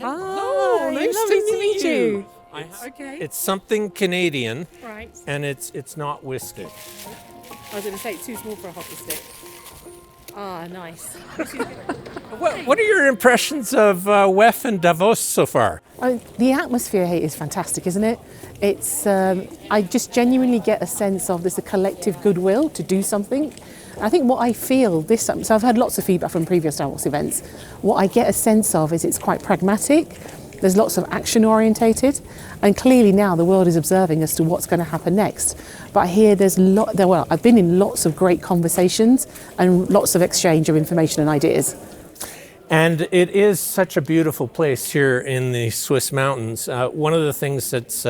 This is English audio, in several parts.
Oh, nice lovely to meet you. Okay. It's something Canadian, Right. and it's not whiskey. I was going to say it's too small for a hockey stick. Ah, nice. What are your impressions of WEF and Davos so far? The atmosphere here is fantastic, isn't it? It's I just genuinely get a sense of there's a collective goodwill to do something. I think what I feel this time, so I've had lots of feedback from previous Davos events. What I get a sense of is it's quite pragmatic. There's lots of action orientated, and clearly now the world is observing as to what's going to happen next. But I hear I've been in lots of great conversations and lots of exchange of information and ideas. And it is such a beautiful place here in the Swiss mountains. One of the things that's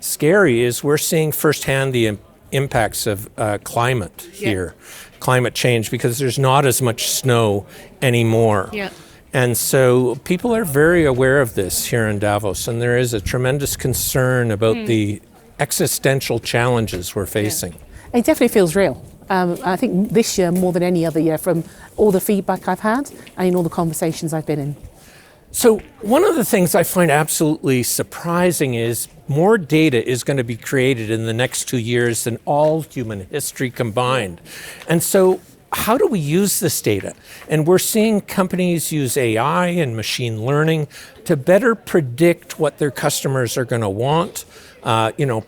scary is we're seeing firsthand the impacts of climate here, climate change, because there's not as much snow anymore. Yeah. And so people are very aware of this here in Davos, and there is a tremendous concern about the existential challenges we're facing. It definitely feels real. I think this year more than any other year, from all the feedback I've had and in all the conversations I've been in. So one of the things I find absolutely surprising is more data is going to be created in the next 2 years than all human history combined. And so how do we use this data? And we're seeing companies use AI and machine learning to better predict what their customers are going to want.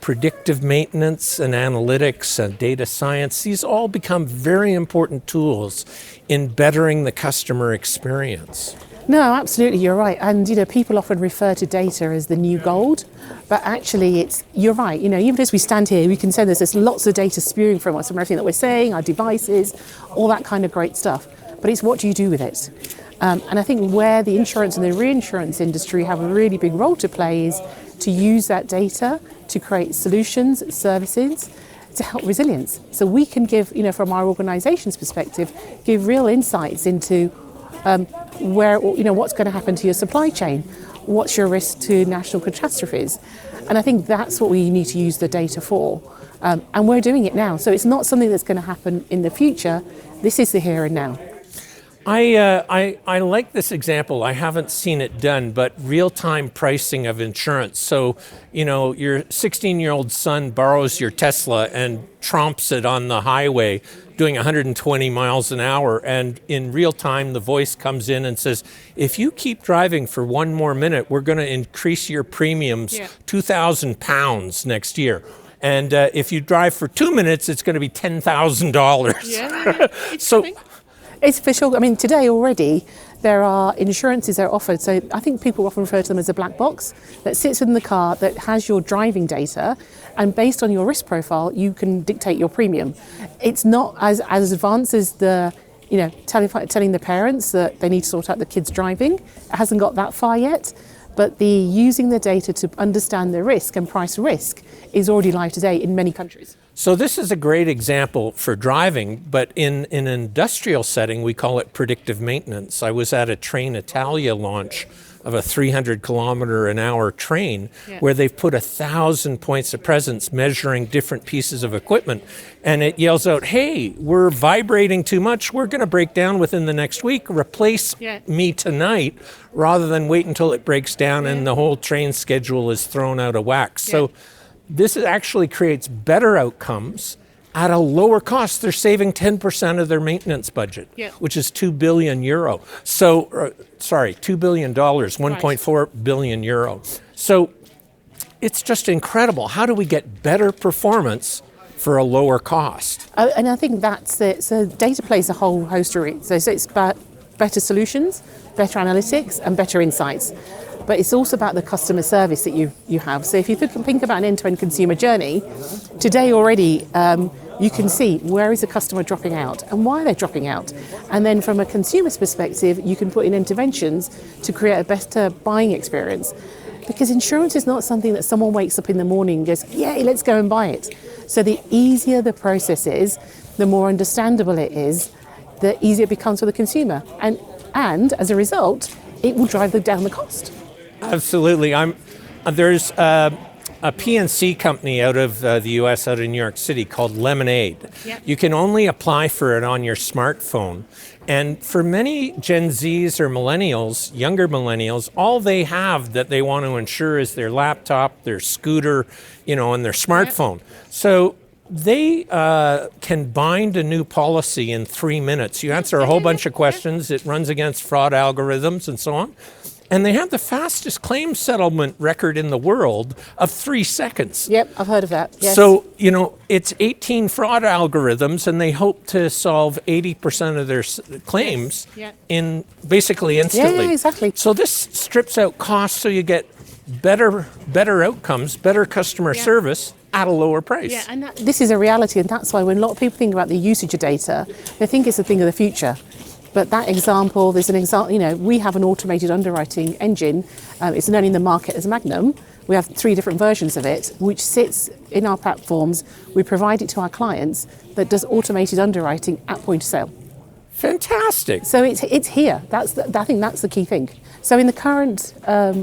Predictive maintenance and analytics and data science, these all become very important tools in bettering the customer experience. No, absolutely, you're right. And, people often refer to data as the new gold, but actually you're right. Even as we stand here, we can say there's lots of data spewing from us, from everything that we're saying, our devices, all that kind of great stuff. But it's what do you do with it? And I think where the insurance and the reinsurance industry have a really big role to play is to use that data to create solutions, services, to help resilience. So we can give, from our organisation's perspective, give real insights into what's going to happen to your supply chain, what's your risk to national catastrophes. And I think that's what we need to use the data for. And we're doing it now. So it's not something that's going to happen in the future. This is the here and now. I like this example. I haven't seen it done, but real-time pricing of insurance. So, your 16-year-old son borrows your Tesla and tromps it on the highway doing 120 miles an hour. And in real time, the voice comes in and says, if you keep driving for one more minute, we're going to increase your premiums £2,000 next year. And if you drive for 2 minutes, it's going to be $10,000. Yeah. So. It's for sure. I mean, today already there are insurances that are offered. So I think people often refer to them as a black box that sits within the car that has your driving data, and based on your risk profile, you can dictate your premium. It's not as advanced as the, telling the parents that they need to sort out the kids driving. It hasn't got that far yet. But the using the data to understand the risk and price risk is already live today in many countries. So this is a great example for driving, but in an industrial setting, we call it predictive maintenance. I was at a Train Italia launch of a 300-kilometer-an-hour train where they've put 1,000 points of presence measuring different pieces of equipment, and it yells out, hey, we're vibrating too much, we're going to break down within the next week, replace me tonight, rather than wait until it breaks down and the whole train schedule is thrown out of whack. So this actually creates better outcomes at a lower cost. They're saving 10% of their maintenance budget, which is €2 billion. So, $2 billion, 1.4 billion euro. So it's just incredible. How do we get better performance for a lower cost? And I think that's it. So data plays a whole host of it. So it's about better solutions, better analytics, and better insights. But it's also about the customer service that you have. So if you think about an end-to-end consumer journey, today already you can see where is the customer dropping out and why they're dropping out. And then from a consumer's perspective, you can put in interventions to create a better buying experience. Because insurance is not something that someone wakes up in the morning and goes, yay, let's go and buy it. So the easier the process is, the more understandable it is, the easier it becomes for the consumer. And as a result, it will drive down the cost. Absolutely. There's a PNC company out of the US, out of New York City, called Lemonade. You can only apply for it on your smartphone, And for many Gen Zs or millennials, younger millennials, all they have that they want to insure is their laptop, their scooter, and their smartphone. So they can bind a new policy in 3 minutes. You answer a whole bunch of questions. It runs against fraud algorithms and so on. And they have the fastest claim settlement record in the world of 3 seconds. Yep, I've heard of that. Yes. So, it's 18 fraud algorithms, and they hope to solve 80% of their claims in basically instantly. Yeah, exactly. So this strips out costs, so you get better outcomes, better customer service at a lower price. Yeah, and this is a reality, and that's why when a lot of people think about the usage of data, they think it's a thing of the future. But that example, there's an example, we have an automated underwriting engine. It's known in the market as Magnum. We have 3 different versions of it, which sits in our platforms. We provide it to our clients that does automated underwriting at point of sale. Fantastic. So it's here. I think that's the key thing. So in the current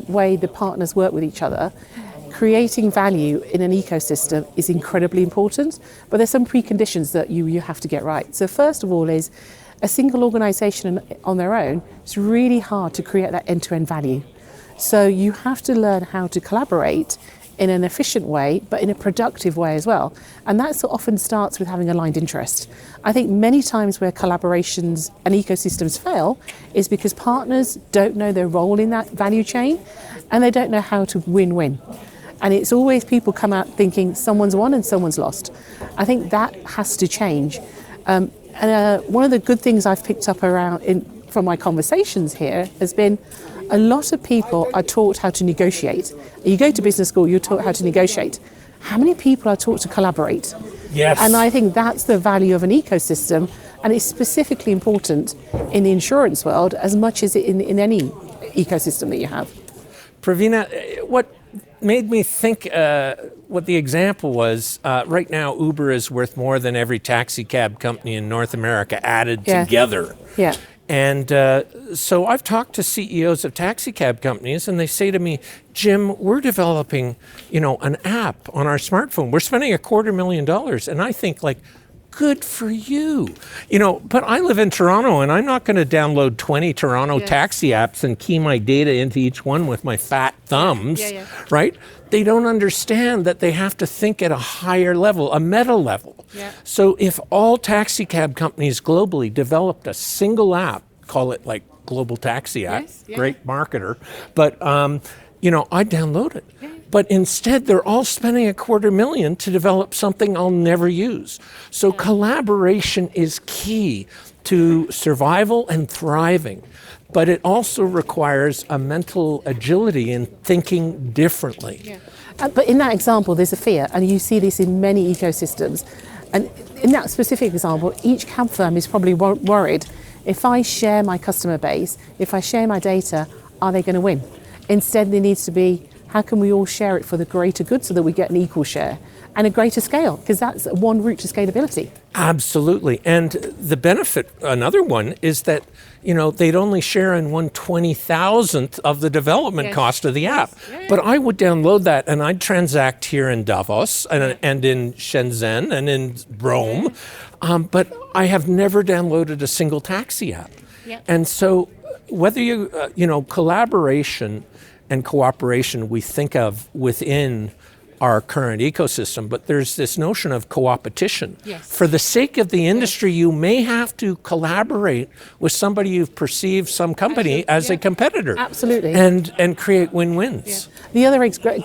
way the partners work with each other, creating value in an ecosystem is incredibly important, but there's some preconditions that you have to get right. So first of all is a single organisation on their own, it's really hard to create that end-to-end value. So you have to learn how to collaborate in an efficient way, but in a productive way as well. And that often starts with having aligned interest. I think many times where collaborations and ecosystems fail is because partners don't know their role in that value chain, and they don't know how to win-win. And it's always people come out thinking someone's won and someone's lost. I think that has to change. One of the good things I've picked up from my conversations here has been a lot of people are taught how to negotiate. You go to business school, you're taught how to negotiate. How many people are taught to collaborate? Yes. And I think that's the value of an ecosystem, and it's specifically important in the insurance world as much as in any ecosystem that you have. Pravina, what made me think what the example was, right now Uber is worth more than every taxi cab company in North America added together. Yeah. And so I've talked to CEOs of taxi cab companies, and they say to me, Jim, we're developing, an app on our smartphone. We're spending $250,000. And I think, good for you. But I live in Toronto, and I'm not going to download 20 Toronto taxi apps and key my data into each one with my fat thumbs, right? They don't understand that they have to think at a higher level, a meta level. Yeah. So if all taxi cab companies globally developed a single app, call it Global Taxi app, great marketer, but I'd download it. Yeah. But instead, they're all spending $250,000 to develop something I'll never use. So collaboration is key to survival and thriving. But it also requires a mental agility in thinking differently. Yeah. But in that example, there's a fear, and you see this in many ecosystems. And in that specific example, each cab firm is probably worried, if I share my customer base, if I share my data, are they going to win? Instead, there needs to be, how can we all share it for the greater good so that we get an equal share and a greater scale? Because that's one route to scalability. Absolutely. And the benefit, another one, is that they'd only share in 1/20,000th of the development cost of the app. Yeah. But I would download that and I'd transact here in Davos and in Shenzhen and in Rome. But I have never downloaded a single taxi app. Yeah. And so whether collaboration and cooperation we think of within our current ecosystem, but there's this notion of co-opetition. Yes. For the sake of the industry, you may have to collaborate with somebody you've perceived, some company, as a competitor. Absolutely. And create win-wins. Yeah. The other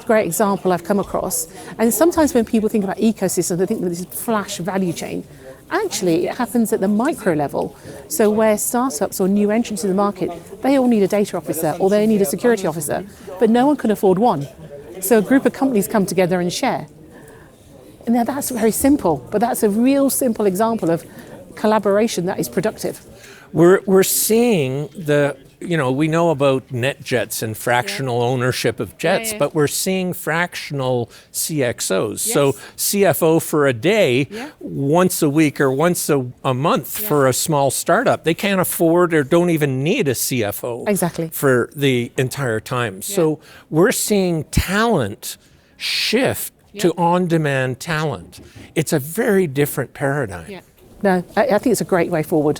great example I've come across, and sometimes when people think about ecosystems, they think that this is flash value chain. Actually, it happens at the micro level. So where startups or new entrants in the market, they all need a data officer or they need a security officer, but no one can afford one. So a group of companies come together and share. And now that's very simple, but that's a real simple example of collaboration that is productive. We're seeing we know about net jets and fractional ownership of jets, but we're seeing fractional CXOs. Yes. So CFO for a day, once a week or once a month for a small startup. They can't afford or don't even need a CFO for the entire time. Yeah. So we're seeing talent shift to on-demand talent. It's a very different paradigm. Yeah. No, I think it's a great way forward.